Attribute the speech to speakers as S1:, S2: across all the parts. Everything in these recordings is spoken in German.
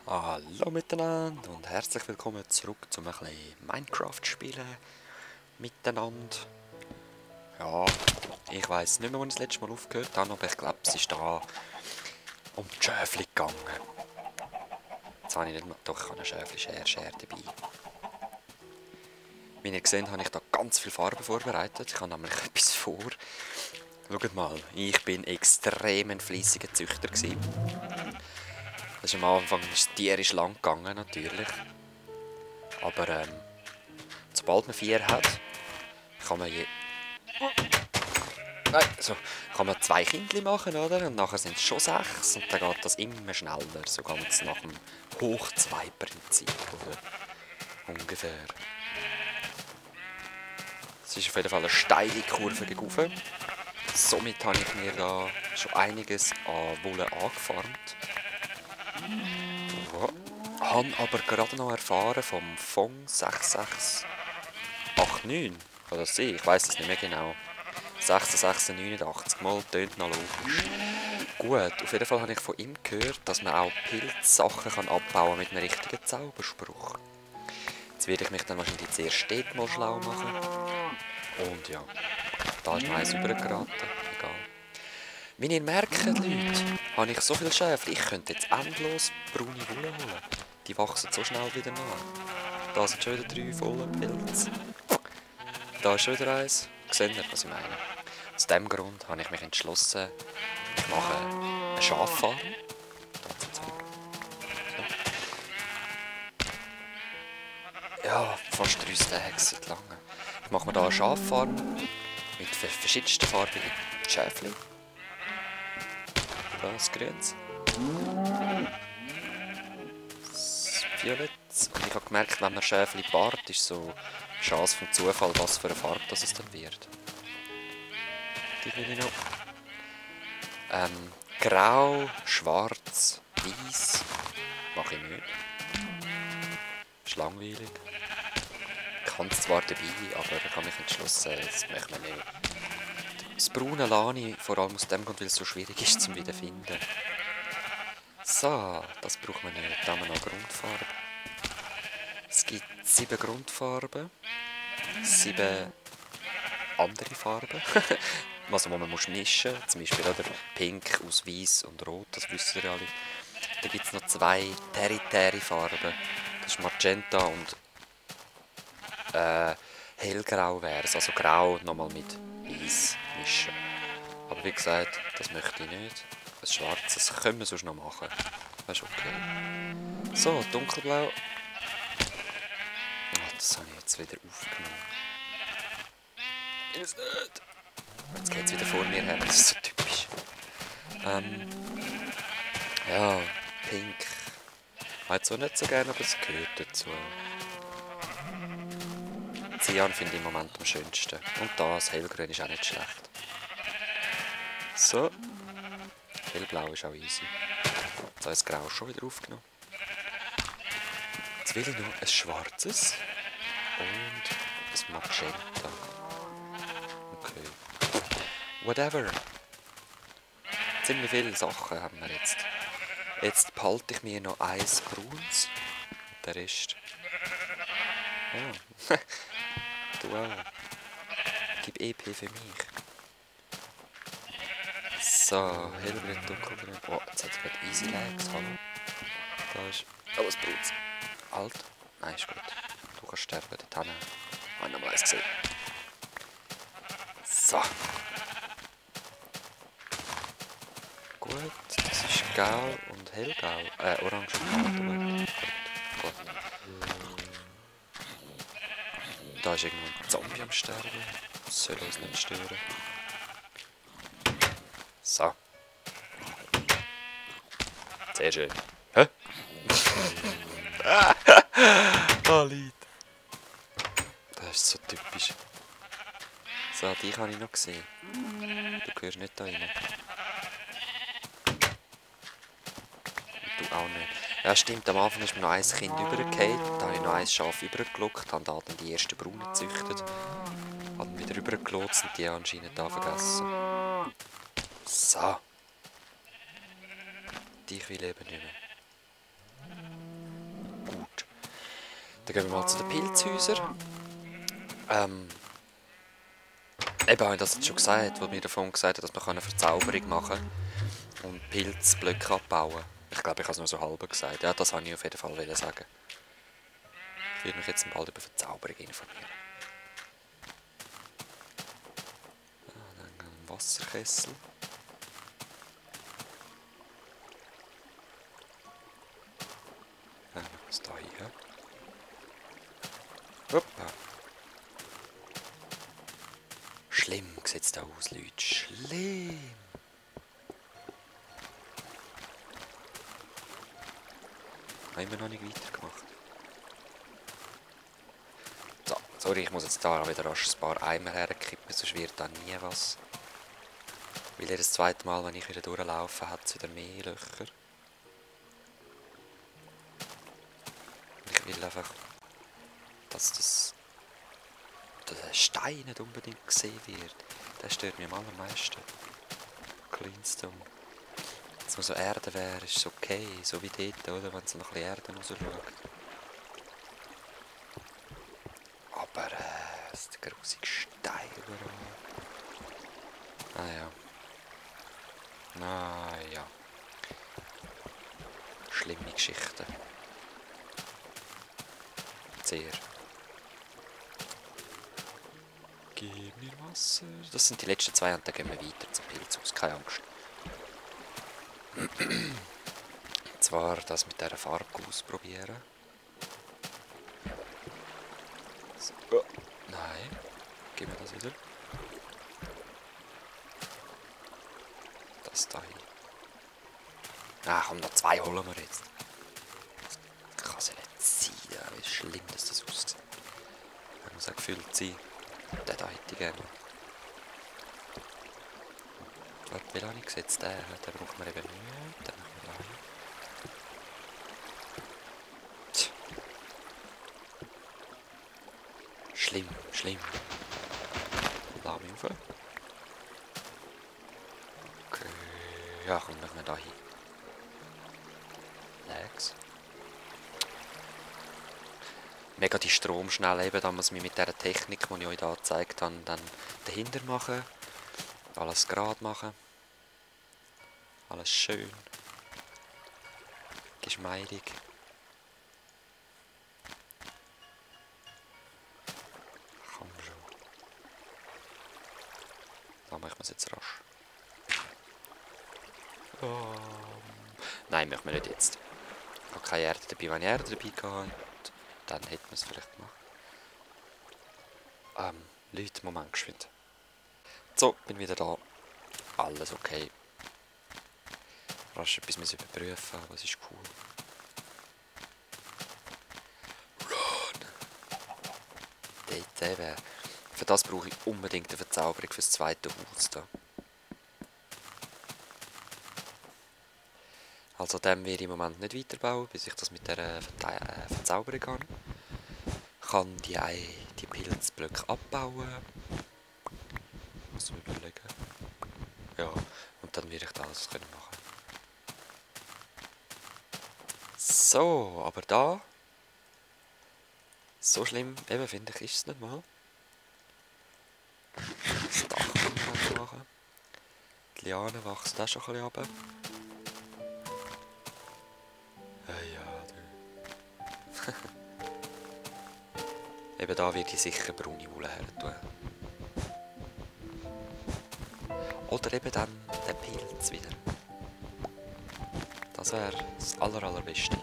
S1: Hallo miteinander und herzlich willkommen zurück zum ein bisschen Minecraft spielen miteinander. Ja, ich weiss nicht mehr, wann ich das letzte Mal aufgehört habe, aber ich glaube, es ist da um die Schäfli gegangen. Jetzt habe ich nicht mehr, doch, ich habe eine Schäfli-Schere dabei. Wie ihr seht, habe ich da ganz viel Farben vorbereitet. Ich habe nämlich etwas vor. Schaut mal, ich bin extrem ein fleissiger Züchter gewesen. Das ist am Anfang tierisch lang gegangen, natürlich. Aber sobald man 4 hat, kann man kann man 2 Kindli machen, oder? Und nachher sind es schon 6 und dann geht das immer schneller, so ganz nach dem Hoch-2-Prinzip, oder? Ungefähr. Es ist auf jeden Fall eine steile Kurve gegenüber. Somit habe ich mir da schon einiges an Wolle angefarmt. Ja. Habe aber gerade noch erfahren vom Fong 6689. Kann das sein? Ich weiss es nicht mehr genau. 6689 mal tönt noch logisch. Gut, auf jeden Fall habe ich von ihm gehört, dass man auch Pilzsachen abbauen kann mit einem richtigen Zauberspruch. Jetzt werde ich mich dann wahrscheinlich zuerst dort mal schlau machen. Und ja, da ist mir eins übergeraten. Egal. Wie ihr merkt, Leute, habe ich so viel Schäfchen, ich könnte jetzt endlos braune Wolle holen. Die wachsen so schnell wieder nach. Da sind schon wieder 3 volle Pilze. Da ist schon wieder eins. Seht ihr, was ich meine? Aus diesem Grund habe ich mich entschlossen, ich mache eine Schaffarm. Ja, fast 3 Stacks seit langem. Ich mache mir hier eine Schaffarm mit verschiedensten farbigen Schäfchen. Das Grünes. Das Violetts. Und ich habe gemerkt, wenn man Schäfchen paart, ist so eine Chance vom Zufall, was für eine Farbe das es dann wird. Die will ich noch. Grau, schwarz, weiß mache ich nicht. Ist langweilig. Ich kann es zwar dabei, aber ich habe mich entschlossen, das möchte man nicht. Das braune Lani, vor allem aus dem Grund, weil es so schwierig ist zum Wiederfinden. So, das braucht man nicht. Da haben wir noch Grundfarbe. Es gibt 7 Grundfarben, 7 andere Farben. Also, die man mischen muss. Zum Beispiel oder Pink aus Weiß und Rot, das wissen ihr alle. Dann gibt es noch 2 tertiäre Farben. Das ist Magenta und hellgrau wäre es. Also grau nochmal mit Weiß mischen. Aber wie gesagt, das möchte ich nicht. Ein schwarzes können wir sonst noch machen. Das ist okay. So, dunkelblau. Oh, das habe ich jetzt wieder aufgenommen. Ist nicht. Jetzt geht es wieder vor mir her, das ist so typisch. Ja, pink. Ich habe zwar nicht so gerne, aber es gehört dazu. Cyan finde ich im Moment am schönsten. Und das hellgrün ist auch nicht schlecht. So. Hellblau ist auch easy. Jetzt habe ich das Grau schon wieder aufgenommen. Jetzt will ich noch ein schwarzes und ein Magenta. Okay. Whatever. Ziemlich viele Sachen haben wir jetzt. Jetzt behalte ich mir noch eins Brauns. Der Rest. Ja. Du auch. Gib EP für mich. So, hellgrün, dunkelgrün. Oh, jetzt hat es gerade easy Lags. Hallo. Da ist. Oh, es braucht. Alt. Nein, ist gut. Du kannst sterben, dort hinten. Habe ich noch mal eins gesehen. So. Gut, das ist grau und hellgrau. Orange und gut. Da ist irgendwo ein Zombie am Sterben. Das soll uns nicht stören. So. Sehr schön. Hä? Oh, Leute. Das ist so typisch. So, dich habe ich noch gesehen. Du gehörst nicht da rein. Und du auch nicht. Ja, stimmt, am Anfang ist mir noch ein Kind übergefallen. Da habe ich noch ein Schaf übergelockt, habe da dann die ersten Braunen gezüchtet. Habe dann wieder rübergelotst und die anscheinend da vergessen. So. Dich will eben nicht mehr. Dann gehen wir mal zu den Pilzhäusern. Eben habe ich das jetzt schon gesagt, wo mir davon gesagt hat, dass man eine Verzauberung machen kann und Pilzblöcke abbauen. Ich glaube, ich habe es nur so halb gesagt. Ja, das wollte ich auf jeden Fall sagen. Ich werde mich jetzt bald über Verzauberung informieren. Dann ein Wasserkessel. Was da hier? Hoppa. Schlimm sieht es da aus, Leute. Schlimm. Haben wir noch nicht weitergemacht. So, sorry, ich muss jetzt da wieder rasch ein paar Eimer herkippen, sonst wird da nie was. Weil jedes zweite Mal, wenn ich wieder durchlaufe, hat es wieder mehr Löcher. Ich will einfach, dass der Stein nicht unbedingt gesehen wird. Der stört mich am allermeisten. Cleanstone. Wenn es so Erde wäre, ist es okay. So wie dort, oder? Wenn es noch ein bisschen Erde rausschaut. Aber es ist der grusige Stein überall. Naja. Schlimme Geschichten. Sehr. Gib mir Wasser. Das sind die letzten zwei und dann gehen wir weiter zum Pilzhaus. Keine Angst. Und zwar das mit dieser Farbe ausprobieren. So. Oh. Nein. Gib mir das wieder. Das da hin. Ah, komm, noch zwei holen wir jetzt. Das kann es ja nicht sein, ja, wie schlimm dass das aussieht. Er muss auch gefüllt sein. Den da hätte ich gerne. Warte, wie lange ich gesetzt? Den braucht man eben nicht. Den machen wir da hin. Schlimm, schlimm. Lass mich rauf. Okay. Ja, komm, machen wir da hin. Legs. Mega die Stromschnelle eben, da muss man mit dieser Technik, die ich euch hier gezeigt habe, dann dahinter machen. Alles gerade machen. Alles schön. Geschmeidig. Komm schon. Da machen wir es jetzt rasch. Nein, machen wir nicht jetzt. Ich habe keine Erde dabei. Wenn ich Erde dabei gehabt, dann hätten wir es vielleicht gemacht. Leute, Moment geschwind. So, bin wieder da. Alles okay. Rasch etwas müssen überprüfen, aber es ist cool. Run! Dort, für das brauche ich unbedingt eine Verzauberung für das zweite Haus da. Also dem werde ich im Moment nicht weiterbauen, bis ich das mit der Verzauberung habe. Ich kann die Pilzblöcke abbauen. Muss ich mir überlegen. Ja, und dann werde ich das machen können. So, aber da... So schlimm, eben finde ich, ist es nicht mal. Das Dach kann man machen. Die Lianen wachsen auch schon ein bisschen runter. Ja, du. Eben da werde ich sicher braune Wolle her tun. Oder eben dann den Pilz wieder. Das wäre das allerbeste.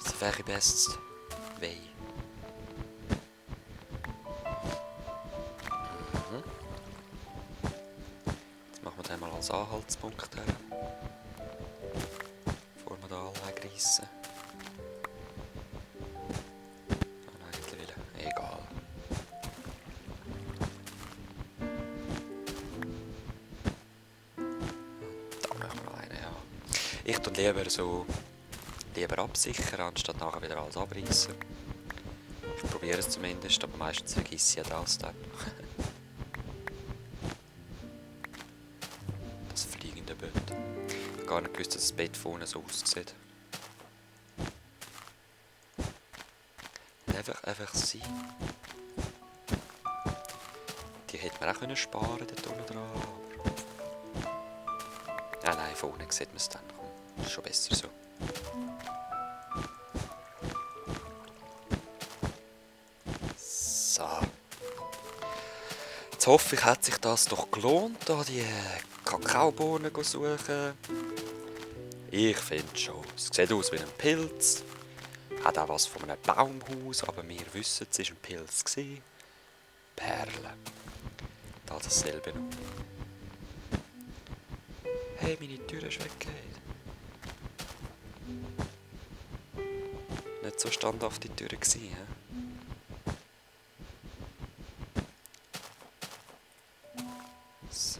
S1: Das wäre best way. Jetzt machen wir den mal als Anhaltspunkt her. Bevor wir da alle reissen. Egal. Da machen wir einen, ja. Ich tue lieber absichern, anstatt nachher wieder alles abreißen. Ich probiere es zumindest, aber meistens vergesse ich das dann. Das fliegende Boot. Ich gar nicht gewusst, dass das Bett von unten so aussieht. Einfach sein. Die hätte man auch können sparen dort unten dran. Aber... nein, von unten sieht man es dann. Komm, das ist schon besser so. So. Jetzt hoffe ich, hat sich das doch gelohnt, da die Kakaobohnen zu suchen. Ich finde schon. Es sieht aus wie ein Pilz. Hat auch was von einem Baumhaus, aber wir wissen, es war ein Pilz. Perle. Da dasselbe noch. Hey, meine Tür ist weggegangen. Nicht so standhaft die Tür gewesen, he? So.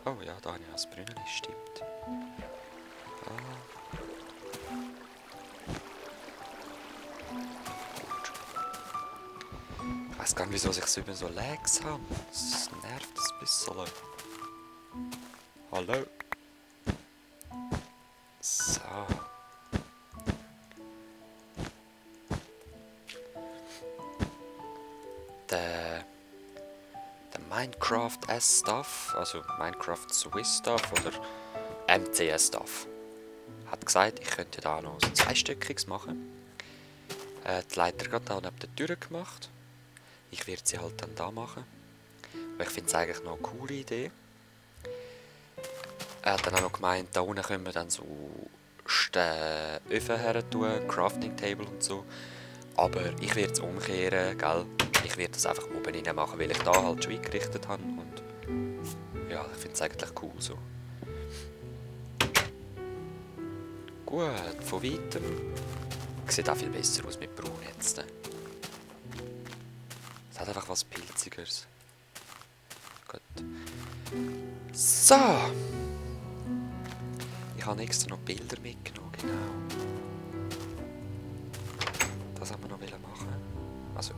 S1: Oh ja, da habe ich das Brünneli, stimmt. Ah. Gut. Ich weiss gar nicht, wieso ich immer so Lags habe. Das nervt ein bisschen. Hallo. So. Der Minecraft S-Stuff, also Minecraft Swiss Stuff oder MCS Stuff, hat gesagt, ich könnte da noch so zweistöckiges machen. Die Leiter gerade da neben der Tür gemacht. Ich werde sie halt dann da machen. Aber ich finde es eigentlich noch eine coole Idee. Er hat dann auch noch gemeint, da unten können wir dann so Öfen her tun, Crafting Table und so. Aber ich werde es umkehren, gell? Ich werde das einfach oben rein machen, weil ich da halt schon eingerichtet habe. Und ja, ich finde es eigentlich cool so. Gut, von weitem. Sieht auch viel besser aus mit Braun jetzt. Es hat einfach was Pilzigeres. Gut. So. Ich habe extra noch Bilder mitgenommen, genau. Das haben wir noch machen. Also,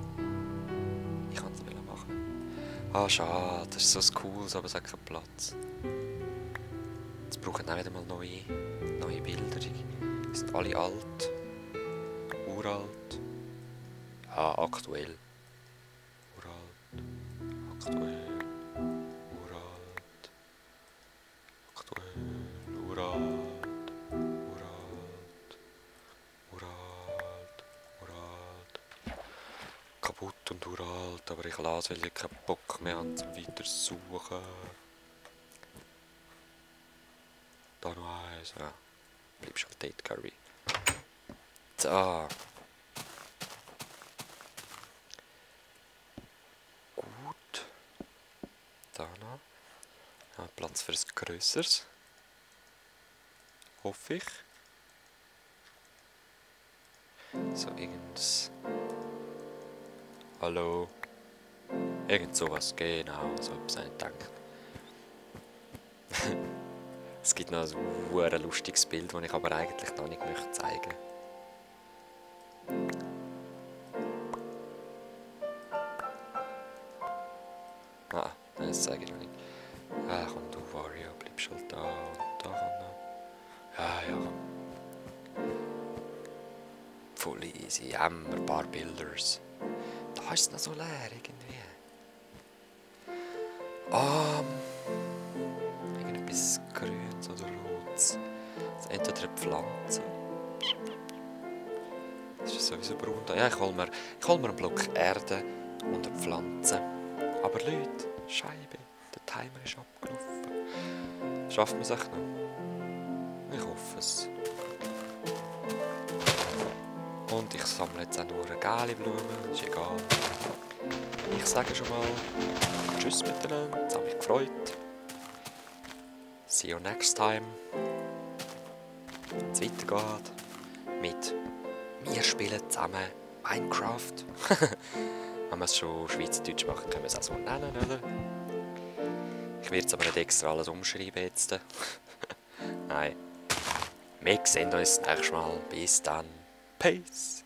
S1: ich kann es machen. Ah, schade, das ist so ein cooles, aber es hat keinen Platz. Jetzt brauchen wir auch wieder mal neue Bilder. Die sind alle alt. Uralt. Ah, aktuell. Uralt. Aktuell. Uralt. Aktuell. Uralt. Uralt. Uralt. Uralt. Kaputt und uralt, aber ich lasse, weil ich keinen Bock mehr habe, zum weiter suchen. Da noch eins. Ja. Bleibst halt dort, Gary. Da. Gut. Da noch. Ja, Platz für ein grösseres. Hoffe ich. So, irgendwas. Hallo. Irgend sowas, genau, so etwas habe ich gedacht. Es gibt noch ein lustiges Bild, das ich aber eigentlich noch nicht möchte zeigen. Ah, das zeige ich noch nicht. Ah, komm du, Wario, bleibst halt da und da kommt noch. Ja, ja, komm. Voll easy, immer ein paar Bilders. Da ist es noch so leer irgendwie. Irgendetwas Grünes oder Rotes. Also entweder eine Pflanze. Das ist sowieso braun. Ja, ich hol mir einen Block Erde und eine Pflanze. Aber Leute, Scheibe, der Timer ist abgelaufen. Schaffen wir es echt noch? Ich hoffe es. Und ich sammle jetzt auch nur gelbe Blumen, ist egal. Ich sage schon mal Tschüss miteinander, es hat mich gefreut. See you next time. Wenn es weitergeht mit wir spielen zusammen Minecraft. Wenn wir es schon schweizerdeutsch machen, können wir es auch so nennen, oder? Ich werde es aber nicht extra alles umschreiben jetzt. Nein. Wir sehen uns das nächste Mal. Bis dann. Peace.